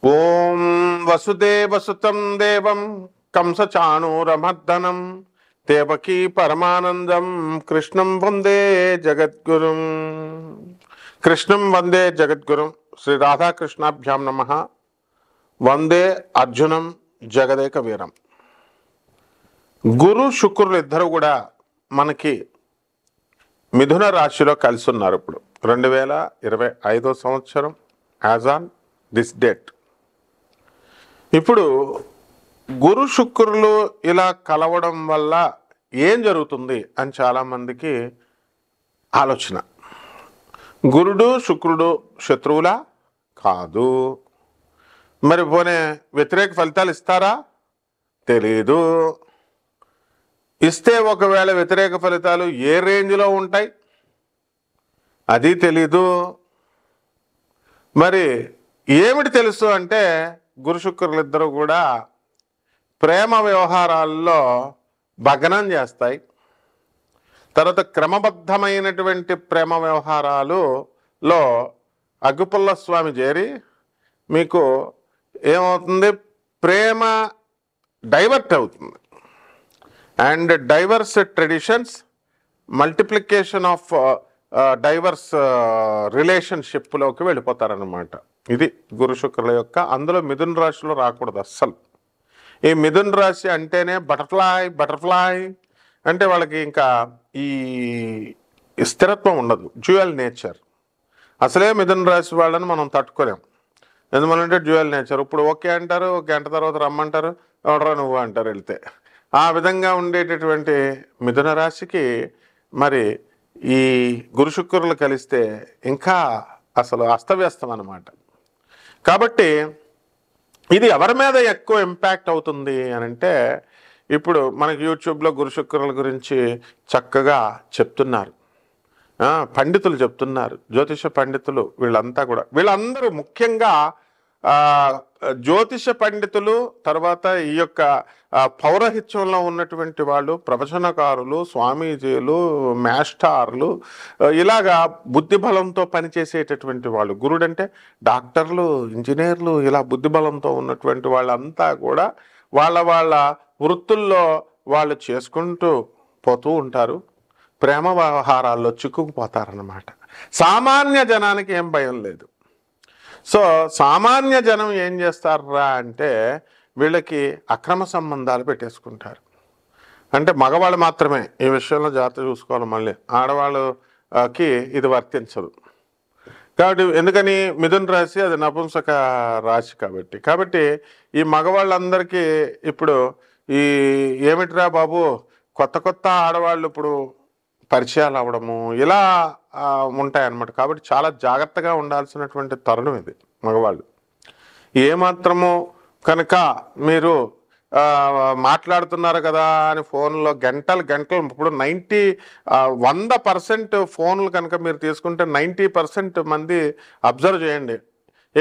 ఓం వసుదేవసుతం దేవం కంసచాణూరమర్దనం దేవకీ పరమానందం కృష్ణం వందే జగద్గురుం. కృష్ణం వందే జగద్గురుం. శ్రీ రాధాకృష్ణాభ్యాం నమ. వందే అర్జునం జగదేక వీరం. గురు శుక్రులు ఇద్దరు కూడా మనకి మిథున రాశిలో కలిసి ఉన్నారు. ఇప్పుడు 2025 సంవత్సరం యాజ్ ఆన్ దిస్ డేట్. ఇప్పుడు గురు శుక్రులు ఇలా కలవడం వల్ల ఏం జరుగుతుంది అని చాలామందికి ఆలోచన. గురుడు శుక్రుడు శత్రువులా? కాదు. మరి పోనీ వ్యతిరేక ఫలితాలు ఇస్తారా? తెలీదు. ఇస్తే ఒకవేళ వ్యతిరేక ఫలితాలు ఏ రేంజ్లో ఉంటాయి అది తెలీదు. మరి ఏమిటి తెలుసు అంటే గురు శుక్రులిద్దరూ కూడా ప్రేమ వ్యవహారాల్లో భగ్నం చేస్తాయి. తర్వాత క్రమబద్ధమైనటువంటి ప్రేమ వ్యవహారాలలో అగ్గిపుల్ల స్వామి చేరి మీకు ఏమవుతుంది, ప్రేమ డైవర్ట్ అవుతుంది. And diverse traditions, multiplication of diverse రిలేషన్షిప్లోకి వెళ్ళిపోతారన్నమాట. ఇది గురు శుక్రుల యొక్క. అందులో మిథున రాశిలో రాకూడదు అస్సలు. ఈ మిథున రాశి అంటేనే బటర్ఫ్లై అంటే వాళ్ళకి ఇంకా ఈ స్థిరత్వం ఉండదు, డ్యూయల్ నేచర్. అసలే మిథున రాశి వాళ్ళని మనం తట్టుకోలేం. ఎందువల్లంటే డ్యూయల్ నేచర్. ఇప్పుడు ఓకే అంటారు, ఒక గంట తర్వాత రమ్మంటారు, ఎవడరా నువ్వు అంటారు వెళ్తే. ఆ విధంగా ఉండేటటువంటి మిథున రాశికి మరి ఈ గురు శుక్రులు కలిస్తే ఇంకా అసలు అస్తవ్యస్తం అన్నమాట. కాబట్టి ఇది ఎవరి మీద ఎక్కువ ఇంపాక్ట్ అవుతుంది అని అంటే, ఇప్పుడు మనకి యూట్యూబ్లో గురు శుక్రుల గురించి చక్కగా చెప్తున్నారు, పండితులు చెప్తున్నారు, జ్యోతిష పండితులు. వీళ్ళందరూ ముఖ్యంగా జ్యోతిష పండితులు, తర్వాత ఈ యొక్క పౌరహిత్యంలో ఉన్నటువంటి వాళ్ళు, ప్రవచనకారులు, స్వామీజీలు, మాస్టార్లు, ఇలాగా బుద్ధిబలంతో పనిచేసేటటువంటి వాళ్ళు. గురుడంటే డాక్టర్లు, ఇంజనీర్లు, ఇలా బుద్ధిబలంతో ఉన్నటువంటి వాళ్ళంతా కూడా వాళ్ళ వృత్తుల్లో వాళ్ళు చేసుకుంటూ పోతూ ఉంటారు. ప్రేమ వ్యవహారాల్లో చిక్కుకుపోతారన్నమాట. సామాన్య జనానికి ఏం భయం లేదు. సో సామాన్య జనం ఏం చేస్తారా అంటే వీళ్ళకి అక్రమ సంబంధాలు పెట్టేసుకుంటారు. అంటే మగవాళ్ళు మాత్రమే ఈ విషయంలో జాగ్రత్త చూసుకోవాలి. మళ్ళీ ఆడవాళ్ళకి ఇది వర్తించదు. కాబట్టి ఎందుకని, మిథున రాశి అది నపుంసక రాశి కాబట్టి ఈ మగవాళ్ళందరికీ ఇప్పుడు ఈ ఏమిట్రా బాబు, కొత్త ఆడవాళ్ళు ఇప్పుడు పరిచయాలు అవ్వడము ఇలా ఉంటాయన్నమాట. కాబట్టి చాలా జాగ్రత్తగా ఉండాల్సినటువంటి తరుణం ఇది. మగవాళ్ళు ఏమాత్రము కనుక మీరు మాట్లాడుతున్నారు కదా అని ఫోన్లో గంటలు ఇప్పుడు 100% ఫోన్లు కనుక మీరు తీసుకుంటే 90% మంది అబ్జర్వ్ చేయండి,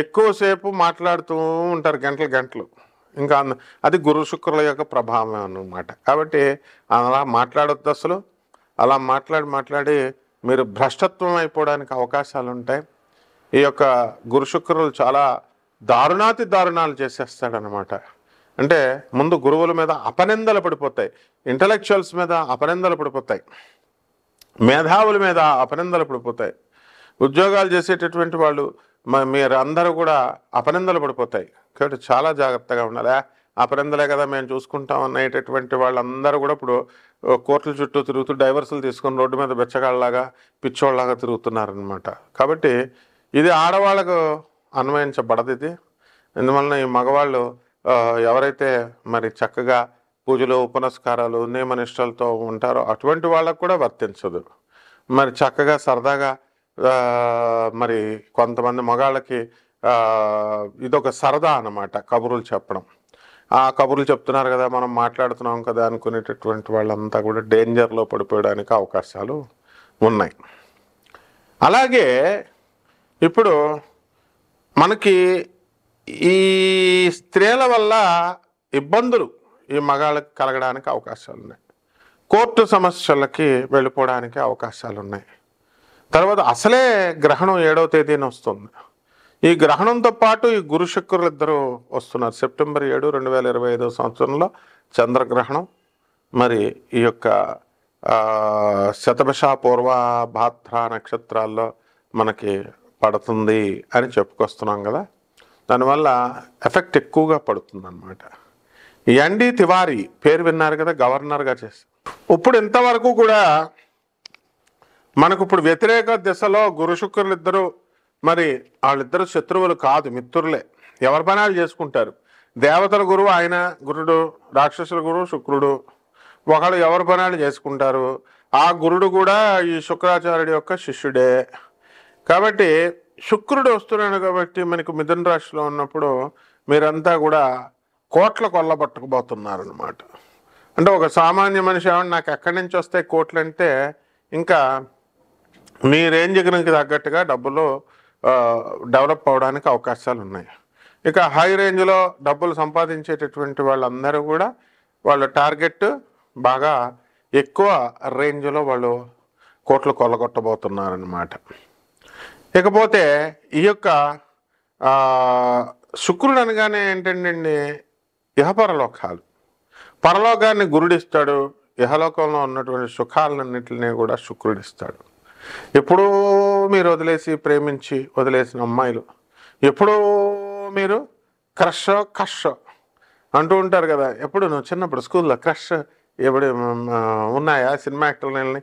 ఎక్కువసేపు మాట్లాడుతూ ఉంటారు, గంటలు. ఇంకా అది గురు శుక్రుల యొక్క ప్రభావం అన్నమాట. కాబట్టి అలా మాట్లాడొద్దు అసలు. అలా మాట్లాడి మీరు భ్రష్టత్వం అయిపోవడానికి అవకాశాలు ఉంటాయి. ఈ యొక్క గురు శుక్రులు చాలా దారుణాలు చేసేస్తాడనమాట. అంటే ముందు గురువుల మీద అపనిందలు పడిపోతాయి, ఇంటలెక్చువల్స్ మీద అపనిందలు పడిపోతాయి, మేధావుల మీద అపనిందలు పడిపోతాయి, ఉద్యోగాలు చేసేటటువంటి వాళ్ళు మీరు అందరూ కూడా అపనిందలు పడిపోతాయి. కాబట్టి చాలా జాగ్రత్తగా ఉండాలి. అపనిందలే కదా మేము చూసుకుంటాం అనేటటువంటి వాళ్ళందరూ కూడా ఇప్పుడు కోర్టుల చుట్టూ తిరుగుతూ డైవర్సులు తీసుకొని రోడ్డు మీద బెచ్చగాళ్ళలాగా పిచ్చోళ్ళలాగా తిరుగుతున్నారనమాట. కాబట్టి ఇది ఆడవాళ్ళకు అన్వయించబడదు ఇది. ఎందువలన ఈ మగవాళ్ళు ఎవరైతే మరి చక్కగా పూజలు, ఉపనస్కారాలు, నియమనిష్టలతో ఉంటారో అటువంటి వాళ్ళకు కూడా వర్తించదు. మరి చక్కగా సరదాగా మరి కొంతమంది మగాళ్ళకి ఇదొక సరదా అన్నమాట, కబుర్లు చెప్పడం. ఆ కబుర్లు చెప్తున్నారు కదా, మనం మాట్లాడుతున్నాం కదా అనుకునేటటువంటి వాళ్ళంతా కూడా డేంజర్లో పడిపోయడానికి అవకాశాలు ఉన్నాయి. అలాగే ఇప్పుడు మనకి ఈ స్త్రీల వల్ల ఇబ్బందులు ఈ మగాళ్ళకి కలగడానికి అవకాశాలు ఉన్నాయి. కోర్టు సమస్యలకి వెళ్ళిపోవడానికి అవకాశాలు ఉన్నాయి. తర్వాత అసలే గ్రహణం 7వ తేదీన వస్తుంది. ఈ గ్రహణంతో పాటు ఈ గురు శుక్రులు ఇద్దరు వస్తున్నారు. సెప్టెంబర్ 7, 2025 సంవత్సరంలో చంద్రగ్రహణం. మరి ఈ యొక్క శతభిష పూర్వ భాద్ర నక్షత్రాల్లో మనకి పడుతుంది అని చెప్పుకొస్తున్నాం కదా. దానివల్ల ఎఫెక్ట్ ఎక్కువగా పడుతుంది అన్నమాట. ఎన్డి తివారీ పేరు విన్నారు కదా, గవర్నర్గా చేసి. ఇప్పుడు ఇంతవరకు కూడా మనకు ఇప్పుడు వ్యతిరేక దిశలో గురు శుక్రులు ఇద్దరు, మరి వాళ్ళిద్దరు శత్రువులు కాదు, మిత్రులే. ఎవరి పనాలు చేసుకుంటారు. దేవతల గురువు ఆయన గురుడు, రాక్షసుల గురువు శుక్రుడు. ఒకళ్ళు ఎవరి పనాలు చేసుకుంటారు. ఆ గురుడు కూడా ఈ శుక్రాచార్యుడి యొక్క శిష్యుడే. కాబట్టి శుక్రుడు వస్తున్నాడు కాబట్టి మనకు మిథున రాశిలో ఉన్నప్పుడు మీరంతా కూడా కోట్ల కొల్లబట్టుకుపోతున్నారు అనమాట. అంటే ఒక సామాన్య మనిషి ఏమన్నా నాకు ఎక్కడి నుంచి వస్తాయి కోట్లు అంటే, ఇంకా మీ రేంజ్కి తగ్గట్టుగా డబ్బులు డెవలప్ అవడానికి అవకాశాలు ఉన్నాయి. ఇక హై రేంజ్లో డబ్బులు సంపాదించేటటువంటి వాళ్ళందరూ కూడా వాళ్ళ టార్గెట్ బాగా ఎక్కువ రేంజ్లో వాళ్ళు కోట్లు కొల్లగొట్టబోతున్నారన్నమాట. ఇకపోతే ఈ యొక్క శుక్రుడు అనగానే ఏంటండి, ఇహపరలోకాలు. పరలోకాన్ని గురుడిస్తాడు, ఇహలోకంలో ఉన్నటువంటి సుఖాలన్నింటినీ కూడా శుక్రుడిస్తాడు. ఎప్పుడూ మీరు వదిలేసి ప్రేమించి వదిలేసిన అమ్మాయిలు, ఎప్పుడూ మీరు క్రష్ కష్ అంటూ ఉంటారు కదా. ఎప్పుడు నువ్వు చిన్నప్పుడు స్కూల్లో క్రష్ ఎప్పుడు ఉన్నాయా సినిమా యాక్టర్లని?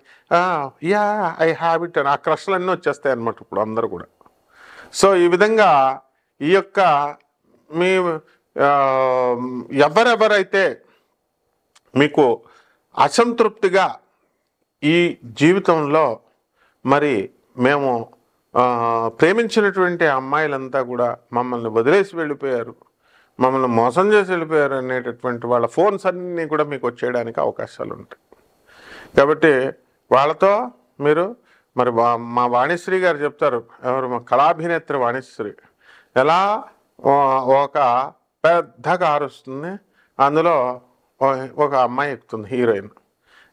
యా ఐ హ్యావ్ ఇట్ అని ఆ క్రష్లన్నీ వచ్చేస్తాయి అన్నమాట ఇప్పుడు అందరూ కూడా. సో ఈ విధంగా ఈ యొక్క మీ ఎవరెవరైతే మీకు అసంతృప్తిగా ఈ జీవితంలో మరి మేము ప్రేమించినటువంటి అమ్మాయిలంతా కూడా మమ్మల్ని వదిలేసి వెళ్ళిపోయారు, మమ్మల్ని మోసం చేసి వెళ్ళిపోయారు అనేటటువంటి వాళ్ళ ఫోన్స్ అన్నీ కూడా మీకు వచ్చేయడానికి అవకాశాలు ఉంటాయి. కాబట్టి వాళ్ళతో మీరు మరి మా వాణిశ్రీ గారు చెప్తారు, ఎవరు మా కళాభినేత్రి వాణిశ్రీ, ఎలా ఒక పెద్ద కారు వస్తుంది, అందులో ఒక అమ్మాయి ఎక్కుతుంది, హీరోయిన్.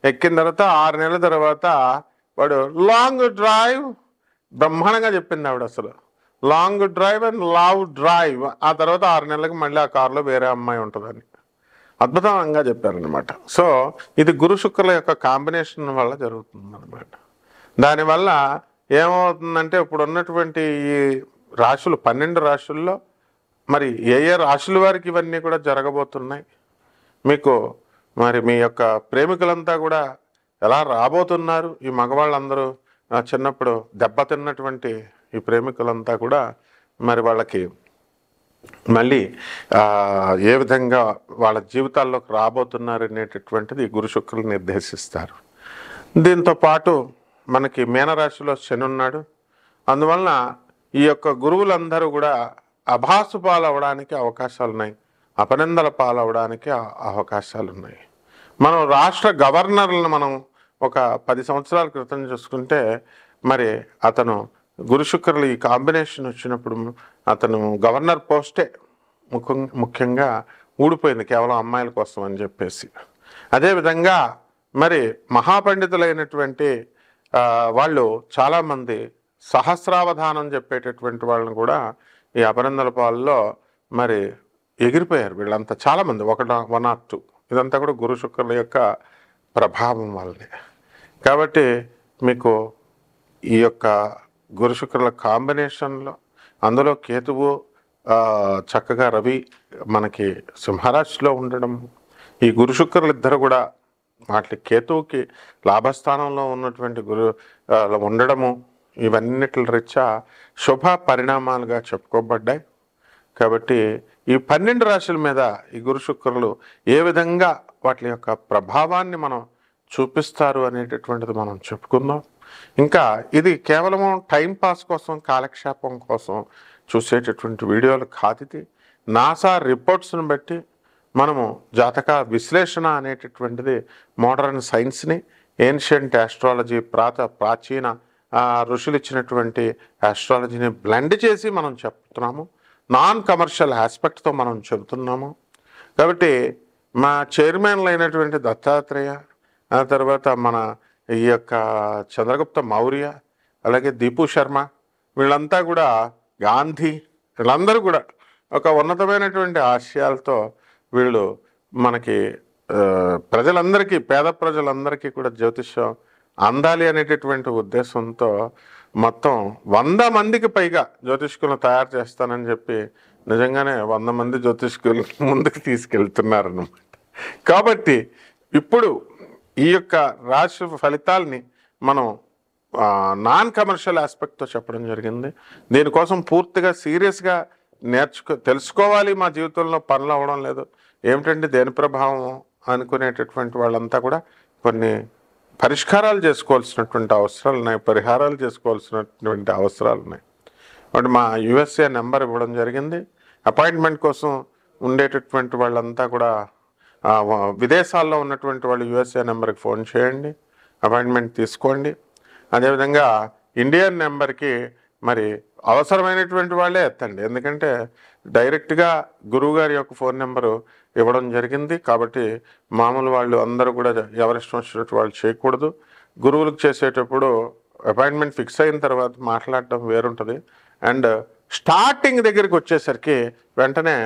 ఎక్కిన తర్వాత 6 నెలల తర్వాత వాడు లాంగ్ డ్రైవ్, బ్రహ్మాండంగా చెప్పింది ఆవిడ అసలు, long drive and love drive. ఆ తర్వాత 6 నెలలకు మళ్ళీ ఆ కారులో వేరే అమ్మాయి ఉంటుందని అద్భుతంగా చెప్పారనమాట. సో ఇది గురు శుక్రుల యొక్క కాంబినేషన్ వల్ల జరుగుతుంది అనమాట. దానివల్ల ఏమవుతుందంటే ఇప్పుడు ఉన్నటువంటి ఈ రాశులు 12 రాశుల్లో మరి ఏ రాశుల వారికి ఇవన్నీ కూడా జరగబోతున్నాయి. మీకు మరి మీ యొక్క ప్రేమికులంతా కూడా ఎలా రాబోతున్నారు, ఈ మగవాళ్ళందరూ చిన్నప్పుడు దెబ్బతిన్నటువంటి ఈ ప్రేమికులంతా కూడా మరి వాళ్ళకి మళ్ళీ ఏ విధంగా వాళ్ళ జీవితాల్లోకి రాబోతున్నారు అనేటటువంటిది గురు శుక్రులు నిర్దేశిస్తారు. దీంతో పాటు మనకి మీనరాశిలో శని ఉన్నాడు. అందువలన ఈ యొక్క గురువులందరూ కూడా అభాసు పాలవడానికి అవకాశాలు ఉన్నాయి, అపనిందల పాలవడానికి అవకాశాలు ఉన్నాయి. మనం రాష్ట్ర గవర్నర్లను మనం ఒక 10 సంవత్సరాల క్రితం చూసుకుంటే మరి అతను గురు శుక్రులు ఈ కాంబినేషన్ వచ్చినప్పుడు అతను గవర్నర్ పోస్టే ముఖ్యంగా ఊడిపోయింది కేవలం అమ్మాయిల కోసం అని చెప్పేసి. అదేవిధంగా మరి మహాపండితులైనటువంటి వాళ్ళు చాలామంది సహస్రావధానం చెప్పేటటువంటి వాళ్ళని కూడా ఈ అపనిందల పాలలో మరి ఎగిరిపోయారు వీళ్ళంతా, చాలామంది, 1 or 2. ఇదంతా కూడా గురు శుక్రుల యొక్క ప్రభావం వల్లనే. కాబట్టి మీకు ఈ యొక్క గురు శుక్రుల కాంబినేషన్లో అందులో కేతువు చక్కగా రవి మనకి సింహరాశిలో ఉండడం, ఈ గురు శుక్రులు ఇద్దరు కూడా వాటి కేతువుకి లాభస్థానంలో ఉన్నటువంటి గురు ఉండడము, ఇవన్నిటి రీత్యా శుభ పరిణామాలుగా చెప్పుకోబడ్డాయి. కాబట్టి ఈ 12 రాశుల మీద ఈ గురు శుక్రులు ఏ విధంగా వాటి యొక్క ప్రభావాన్ని మనం చూపిస్తారు అనేటటువంటిది మనం చెప్పుకుందాం. ఇంకా ఇది కేవలము టైంపాస్ కోసం, కాలక్షేపం కోసం చూసేటటువంటి వీడియోలు కాదు. ఇది నాసా రిపోర్ట్స్ని బట్టి మనము జాతక విశ్లేషణ అనేటటువంటిది మోడర్న్ సైన్స్ని, ఏన్షియంట్ ఆస్ట్రాలజీ, ప్రాచీన ఋషులు ఇచ్చినటువంటి ఆస్ట్రాలజీని బ్లెండ్ చేసి మనం చెప్తున్నాము. నాన్ కమర్షియల్ ఆస్పెక్ట్తో మనం చెబుతున్నాము. కాబట్టి మా చైర్మన్లు అయినటువంటి దత్తాత్రేయ, ఆ తర్వాత మన ఈ యొక్క చంద్రగుప్త మౌర్య, అలాగే దీపు శర్మ, వీళ్ళంతా కూడా గాంధీ, వీళ్ళందరూ కూడా ఒక ఉన్నతమైనటువంటి ఆశయాలతో వీళ్ళు మనకి ప్రజలందరికీ, పేద ప్రజలందరికీ కూడా జ్యోతిష్యం అందాలి అనేటటువంటి ఉద్దేశంతో మొత్తం 100 మందికి పైగా జ్యోతిష్కులను తయారు చేస్తానని చెప్పి నిజంగానే 100 మంది జ్యోతిష్కులు ముందుకు తీసుకెళ్తున్నారన్నమాట. కాబట్టి ఇప్పుడు ఈ యొక్క రాశి ఫలితాలని మనం నాన్ కమర్షియల్ ఆస్పెక్ట్తో చెప్పడం జరిగింది. దీనికోసం పూర్తిగా సీరియస్గా తెలుసుకోవాలి. మా జీవితంలో పనులు అవ్వడం లేదు, ఏమిటంటే దేని ప్రభావం అనుకునేటటువంటి వాళ్ళంతా కూడా కొన్ని పరిష్కారాలు చేసుకోవాల్సినటువంటి అవసరాలు ఉన్నాయి, పరిహారాలు చేసుకోవాల్సినటువంటి అవసరాలు ఉన్నాయి. కాబట్టి మా యుఎస్ఏ నెంబర్ ఇవ్వడం జరిగింది. అపాయింట్మెంట్ కోసం ఉండేటటువంటి వాళ్ళంతా కూడా విదేశాల్లో ఉన్నటువంటి వాళ్ళు యుఎస్ఏ నెంబర్కి ఫోన్ చేయండి, అపాయింట్మెంట్ తీసుకోండి. అదేవిధంగా ఇండియన్ నెంబర్కి మరి అవసరమైనటువంటి వాళ్ళే ఎత్తండి, ఎందుకంటే డైరెక్ట్గా గురువుగారి యొక్క ఫోన్ నెంబరు ఇవ్వడం జరిగింది. కాబట్టి మామూలు వాళ్ళు అందరూ కూడా ఎవరిష్టం వచ్చినట్టు వాళ్ళు చేయకూడదు. గురువులకు చేసేటప్పుడు అపాయింట్మెంట్ ఫిక్స్ అయిన తర్వాత మాట్లాడటం వేరుంటుంది. అండ్ స్టార్టింగ్ దగ్గరికి వచ్చేసరికి వెంటనే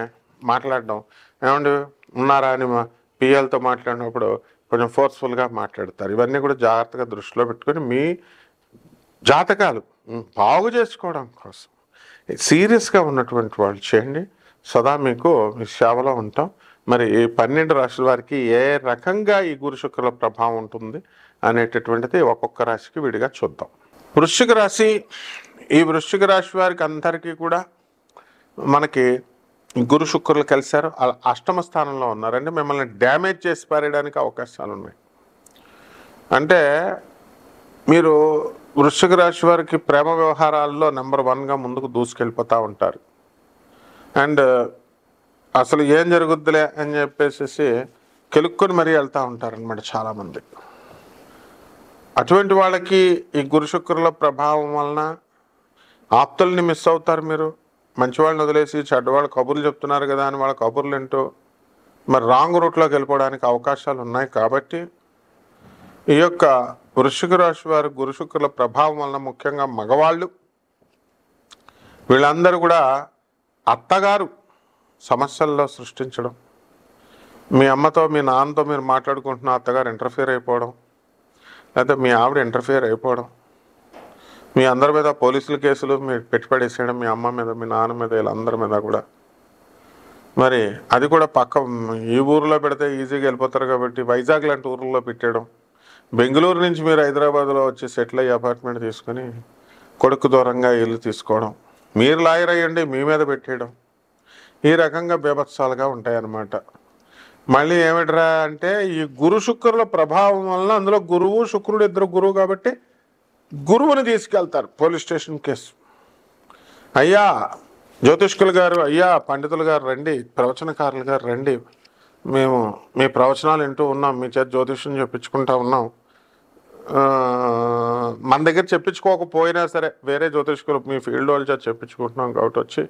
మాట్లాడడం, ఏమండి ఉన్నారా అని మా పిఎల్తో మాట్లాడినప్పుడు కొంచెం ఫోర్స్ఫుల్గా మాట్లాడతారు. ఇవన్నీ కూడా జాగ్రత్తగా దృష్టిలో పెట్టుకొని మీ జాతకాలు బాగు చేసుకోవడం కోసం సీరియస్గా ఉన్నటువంటి వాళ్ళు చేయండి. సదా మీకు మీ సేవలో ఉంటాం. మరి ఈ 12 రాశుల వారికి ఏ రకంగా ఈ గురు శుక్రుల ప్రభావం ఉంటుంది అనేటటువంటిది ఒక్కొక్క రాశికి విడిగా చూద్దాం. వృశ్చిక రాశి, ఈ వృశ్చిక రాశి వారికి అందరికీ కూడా మనకి గురు శుక్రులు కలిశారు, అష్టమ స్థానంలో ఉన్నారండి. మిమ్మల్ని డ్యామేజ్ చేసి పారేయడానికి అవకాశాలు ఉన్నాయి. అంటే మీరు వృశ్చిక రాశి వారికి ప్రేమ వ్యవహారాల్లో నెంబర్ 1గా ముందుకు దూసుకెళ్ళిపోతూ ఉంటారు. అండ్ అసలు ఏం జరుగుద్దిలే అని చెప్పేసి కెలుక్కొని మరీ వెళ్తూ ఉంటారనమాట చాలామంది. అటువంటి వాళ్ళకి ఈ గురు శుక్రుల ప్రభావం వలన ఆప్తుల్ని మిస్ అవుతారు. మీరు మంచివాళ్ళని వదిలేసి చెడ్డవాళ్ళు కబుర్లు చెప్తున్నారు కదా అని వాళ్ళ కబుర్లు ఏంటో మరి రాంగ్ రూట్లోకి వెళ్ళిపోవడానికి అవకాశాలు ఉన్నాయి. కాబట్టి ఈ యొక్క వృశ్చిక రాశి వారు గురు శుక్రుల ప్రభావం వలన ముఖ్యంగా మగవాళ్ళు వీళ్ళందరూ కూడా అత్తగారు సమస్యల్లో సృష్టించడం, మీ అమ్మతో మీ నాన్నతో మీరు మాట్లాడుకుంటున్న అత్తగారు ఇంటర్ఫియర్ అయిపోవడం, లేకపోతే మీ ఆవిడ ఇంటర్ఫియర్ అయిపోవడం, మీ అందరి మీద పోలీసుల కేసులు మీరు పెట్టుబడేసేయడం, మీ అమ్మ మీద మీ నాన్న మీద వీళ్ళందరి మీద కూడా. మరి అది కూడా పక్క ఈ ఊరిలో పెడితే ఈజీగా వెళ్ళిపోతారు కాబట్టి వైజాగ్ లాంటి ఊర్లలో పెట్టేయడం, బెంగళూరు నుంచి మీరు హైదరాబాద్లో వచ్చి సెటిల్ అయ్యి అపార్ట్మెంట్ తీసుకొని కొడుకు దూరంగా ఇల్లు తీసుకోవడం, మీరు లాయర్ అయ్యండి మీ మీద పెట్టేయడం, ఈ రకంగా బేభత్సాలుగా ఉంటాయన్నమాట. మళ్ళీ ఏమిట్రా అంటే ఈ గురు శుక్రుల ప్రభావం వలన అందులో గురువు శుక్రుడు ఇద్దరు గురువు కాబట్టి గురువుని తీసుకెళ్తారు పోలీస్ స్టేషన్ కేసు. అయ్యా జ్యోతిష్కులు గారు, అయ్యా పండితులు గారు రండి, ప్రవచనకారులు గారు రండి, మేము మీ ప్రవచనాలు వింటూ ఉన్నాం, మీ చేత జ్యోతిష్యం చెప్పించుకుంటా ఉన్నాం, మన దగ్గర చెప్పించుకోకపోయినా సరే వేరే జ్యోతిష్కులు మీ ఫీల్డ్ వాళ్ళ చేత చెప్పించుకుంటున్నాం కాబట్టి వచ్చి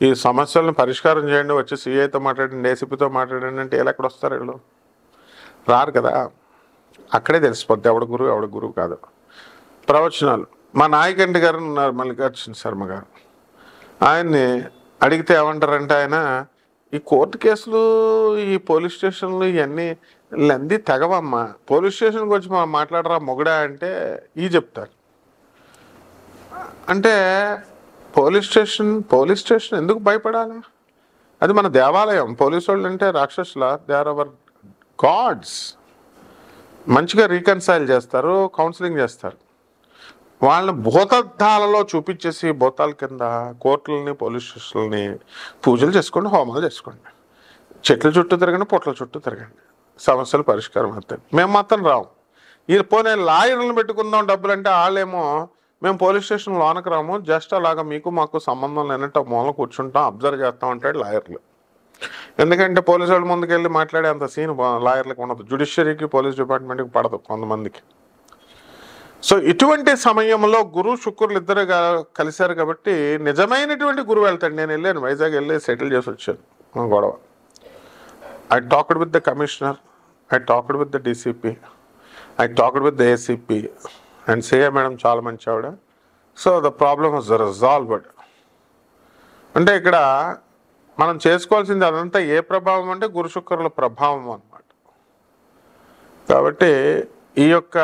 ఈ సమస్యలను పరిష్కారం చేయండి, వచ్చి సిఐతో మాట్లాడండి, ఏసీపీతో మాట్లాడండి అంటే ఎక్కడ వస్తారు? వీళ్ళు రారు కదా. అక్కడే తెలిసిపోద్ది ఎవడ గురువు కాదు. ప్రవచనాలు మా నాయకంటి గారు ఉన్నారు, మల్లికార్జున శర్మ గారు, ఆయన్ని అడిగితే ఏమంటారంటే ఆయన ఈ కోర్టు కేసులు ఈ పోలీస్ స్టేషన్లు ఇవన్నీ లంది తెగవమ్మా, పోలీస్ స్టేషన్కి వచ్చి మాట్లాడరా మొగడా అంటే ఈ చెప్తారు. అంటే పోలీస్ స్టేషన్ ఎందుకు భయపడాలి? అది మన దేవాలయం. పోలీసు వాళ్ళు అంటే రాక్షసుల, దే ఆర్ అవర్ గాడ్స్. మంచిగా రీకన్సైల్ చేస్తారు, కౌన్సిలింగ్ చేస్తారు. వాళ్ళని భూతద్దాలలో చూపించేసి భూతాల కింద కోర్టులని పోలీస్ స్టేషన్లని పూజలు చేసుకోండి, హోమాలు చేసుకోండి, చెట్ల చుట్టూ తిరగండి, పొట్ల చుట్టూ తిరగండి, సమస్యలు పరిష్కారం అవుతాయి. మేము మాత్రం రాము. ఈ పోనీ లాయర్లను పెట్టుకుందాం డబ్బులు అంటే వాళ్ళేమో మేము పోలీస్ స్టేషన్ లోనకు రాము, జస్ట్ అలాగా మీకు మాకు సంబంధం లేనట్టు మూల కూర్చుంటాం, అబ్జర్వ్ చేస్తాం అంటాడు లాయర్లు. ఎందుకంటే పోలీసు వాళ్ళ ముందుకు వెళ్ళి మాట్లాడే అంత సీన్ లాయర్లకు ఉండదు, జ్యుడిషియరీకి పోలీస్ డిపార్ట్మెంట్కి పడదు కొంతమందికి. సో ఇటువంటి సమయంలో గురు శుక్రులు ఇద్దరు కలిశారు కాబట్టి నిజమైనటువంటి గురువు వెళ్తాడు. నేను వెళ్ళాను, వైజాగ్ వెళ్ళి సెటిల్ చేసి వచ్చాను గొడవ. I talked with the commissioner, I talked with the DCP, I talked with the ACP and CA madam చాలా మంచి ఆవిడ. So the problem was resolved. అంటే ఇక్కడ మనం చేసుకోవాల్సింది అదంతా ఏ ప్రభావం అంటే గురు శుక్రుల ప్రభావం అన్నమాట. కాబట్టి ఈ యొక్క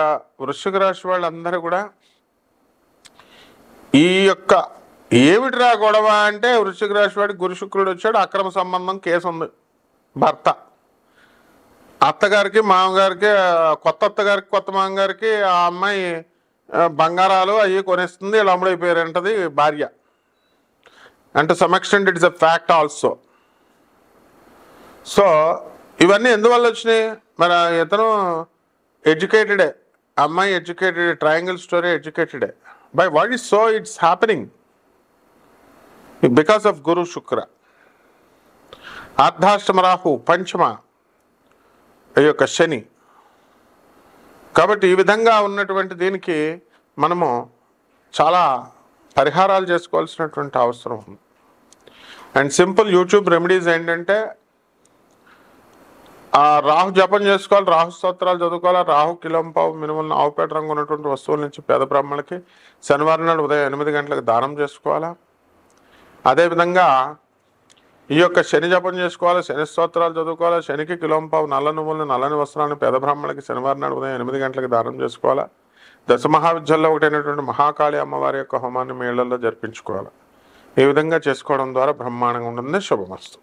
వృశ్చిక రాశి వాళ్ళందరూ కూడా ఈ యొక్క ఏమిటిరా గొడవ అంటే వృశ్చిక రాశి వాడికి గురు శుక్రుడు వచ్చాడు, అక్రమ సంబంధం కేసు ఉంది. భర్త అత్తగారికి మామగారికి, కొత్త అత్తగారికి కొత్త మామగారికి ఆ అమ్మాయి బంగారాలు అవి కొనిస్తుంది, ఇలా అమ్ముడైపోయారంటది భార్య. అంటే some extent it's a fact also. So ఇవన్నీ ఎందువల్ల వచ్చినాయి? మరి ఇతను ఎడ్యుకేటెడే, అమ్మాయి ఎడ్యుకేటెడ్, ట్రయాంగిల్ స్టోరీ ఎడ్యుకేటెడే. By what is so it's happening because of గురు శుక్ర. అర్ధాష్టమ రాహు, పంచమ ఈ యొక్క శని. కాబట్టి ఈ విధంగా ఉన్నటువంటి దీనికి మనము చాలా పరిహారాలు చేసుకోవాల్సినటువంటి అవసరం ఉంది. అండ్ సింపుల్ యూట్యూబ్ రెమెడీస్ ఏంటంటే రాహు జపం చేసుకోవాలి, రాహు స్తోత్రాలు చదువుకోవాలి, రాహు కిలంపావు మినుములను ఆవుపేట రంగు ఉన్నటువంటి వస్తువుల నుంచి పేద బ్రాహ్మణులకి శనివారం నాడు ఉదయం 8 గంటలకు దానం చేసుకోవాలా. అదేవిధంగా ఈ యొక్క శని జపం చేసుకోవాలి, శని స్తోత్రాలు చదువుకోవాలి, శనికి కిలోంపావు నల్ల నువ్వులను నల్లని వస్త్రాలను పేద బ్రాహ్మణులకి శనివారం నాడు ఉదయం 8 గంటలకు దానం చేసుకోవాలా. దశ మహావిద్యల్లో ఒకటైనటువంటి మహాకాళి అమ్మవారి యొక్క హోమాన్ని మీ ఇళ్లలో జరిపించుకోవాలి. ఈ విధంగా చేసుకోవడం ద్వారా బ్రహ్మాండంగా ఉంటుంది. శుభమస్తు.